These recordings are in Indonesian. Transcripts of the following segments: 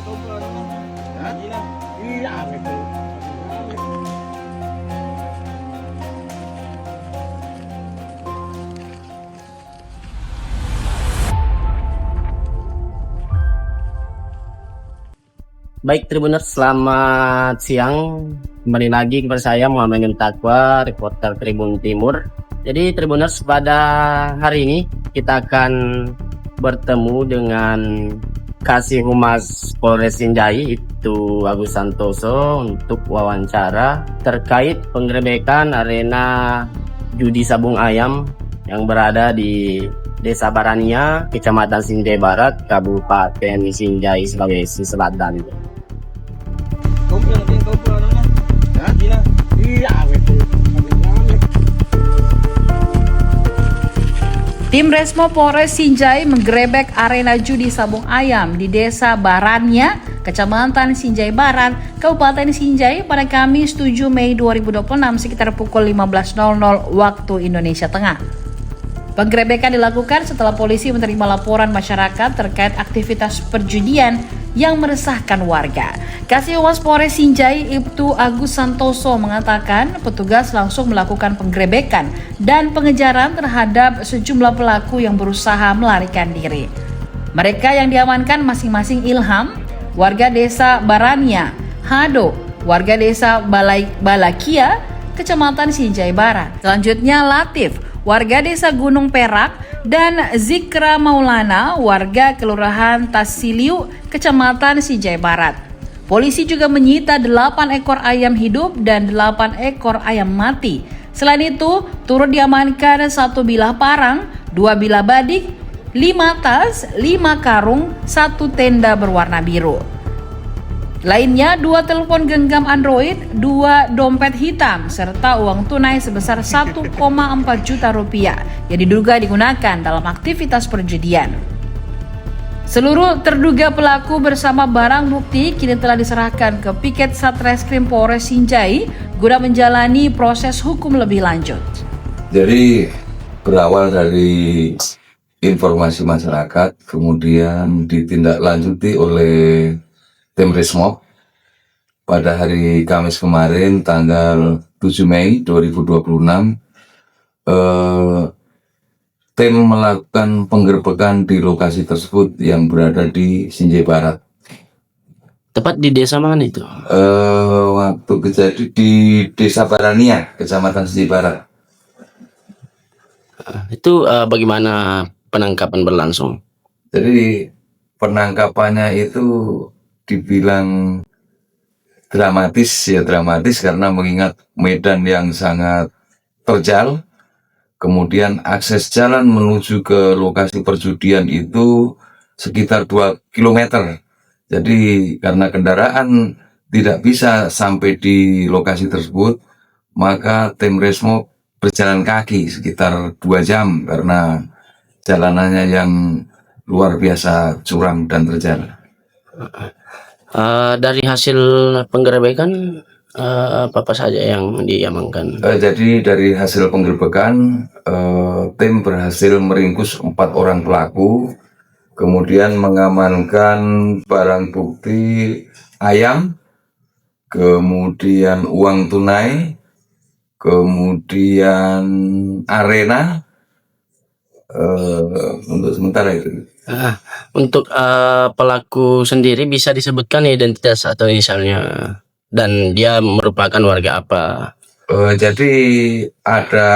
Hah? Iya, betul. Baik Tribuners, selamat siang. Kembali lagi kepada saya Muhammad Yun Taqwa, reporter Tribun Timur. Jadi Tribuners, pada hari ini kita akan bertemu dengan Kasih Humas Polres Sinjai, itu Agus Santoso, untuk wawancara terkait penggerebekan arena judi sabung ayam yang berada di Desa Barania, Kecamatan Sinjai Barat, Kabupaten Sinjai, Sulawesi Selatan. Hah? Iya, betul. Tim Resmo Polres Sinjai menggerebek arena judi sabung ayam di Desa Baranya, Kecamatan Sinjai Barat, Kabupaten Sinjai pada Kamis 7 Mei 2026 sekitar pukul 15.00 waktu Indonesia Tengah. Penggerebekan dilakukan setelah polisi menerima laporan masyarakat terkait aktivitas perjudian yang meresahkan warga. Kasih Humas Polres Sinjai Ibtu Agus Santoso mengatakan petugas langsung melakukan penggerebekan dan pengejaran terhadap sejumlah pelaku yang berusaha melarikan diri. Mereka yang diamankan masing-masing Ilham, warga desa Barania, Hado, warga desa Balakia, Kecamatan Sinjai Barat. Selanjutnya Latif, warga desa Gunung Perak, dan Zikra Maulana, warga Kelurahan Tasiliu, Kecamatan Sinjai Barat. Polisi juga menyita 8 ekor ayam hidup dan 8 ekor ayam mati. Selain itu, turut diamankan 1 bilah parang, 2 bilah badik, 5 tas, 5 karung, 1 tenda berwarna biru. Lainnya 2 telepon genggam Android, 2 dompet hitam, serta uang tunai sebesar 1,4 juta rupiah yang diduga digunakan dalam aktivitas perjudian. Seluruh terduga pelaku bersama barang bukti kini telah diserahkan ke Piket Satreskrim Polres Sinjai guna menjalani proses hukum lebih lanjut. Jadi berawal dari informasi masyarakat, kemudian ditindaklanjuti oleh Tim Resmo pada hari Kamis kemarin tanggal 7 Mei 2026 tim melakukan penggerbekan di lokasi tersebut yang berada di Sinjai Barat. Tepat di desa mana itu? Waktu kejadian di Desa Barania, Kecamatan Sinjai Barat. Itu bagaimana penangkapan berlangsung? Jadi penangkapannya itu dibilang dramatis karena mengingat medan yang sangat terjal, kemudian akses jalan menuju ke lokasi perjudian itu sekitar 2 km. Jadi karena kendaraan tidak bisa sampai di lokasi tersebut, maka tim Resmo berjalan kaki sekitar 2 jam karena jalanannya yang luar biasa curam dan terjal. Dari hasil penggerebekan apa saja yang diamankan? Jadi dari hasil penggerbekan tim berhasil meringkus 4 orang pelaku, kemudian mengamankan barang bukti ayam, kemudian uang tunai, kemudian arena. Untuk sementara itu. Untuk pelaku sendiri bisa disebutkan identitas atau inisialnya, dan dia merupakan warga apa? Jadi ada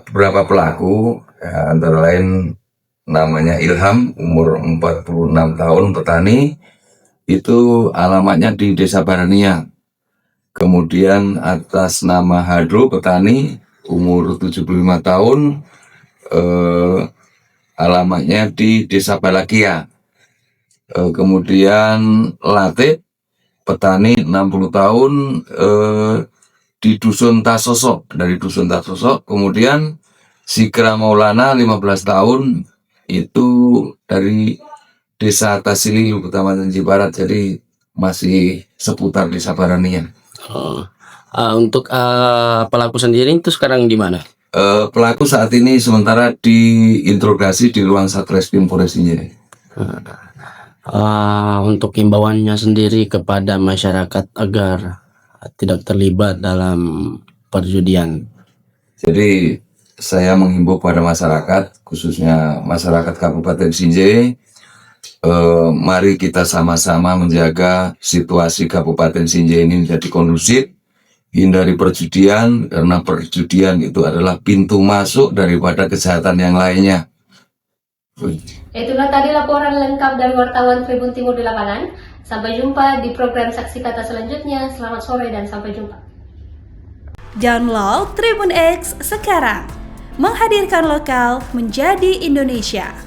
beberapa pelaku, ya, antara lain namanya Ilham, umur 46 tahun, petani, itu alamatnya di Desa Barania. Kemudian atas nama Hado, petani, umur 75 tahun, alamatnya di Desa Balakia. Kemudian Latif, petani 60 tahun, di Dusun Tasosok, dari Dusun Tasosok. Kemudian Zikra Maulana 15 tahun, itu dari Desa Tasiliu, Kecamatan Sinjai Barat. Jadi masih seputar Desa Barania. Untuk pelaku sendiri itu sekarang di mana? Pelaku saat ini sementara diinterogasi di ruang Satreskrim Polres Sinjai. Untuk himbauannya sendiri kepada masyarakat agar tidak terlibat dalam perjudian. Jadi saya menghimbau pada masyarakat, khususnya masyarakat Kabupaten Sinjai, mari kita sama-sama menjaga situasi Kabupaten Sinjai ini menjadi kondusif, hindari perjudian, karena perjudian itu adalah pintu masuk daripada kejahatan yang lainnya. Itulah tadi laporan lengkap dari wartawan Tribun Timur di lapangan. Sampai jumpa di program Saksi Kata selanjutnya. Selamat sore dan sampai jumpa. Download Tribun X sekarang, menghadirkan lokal menjadi Indonesia.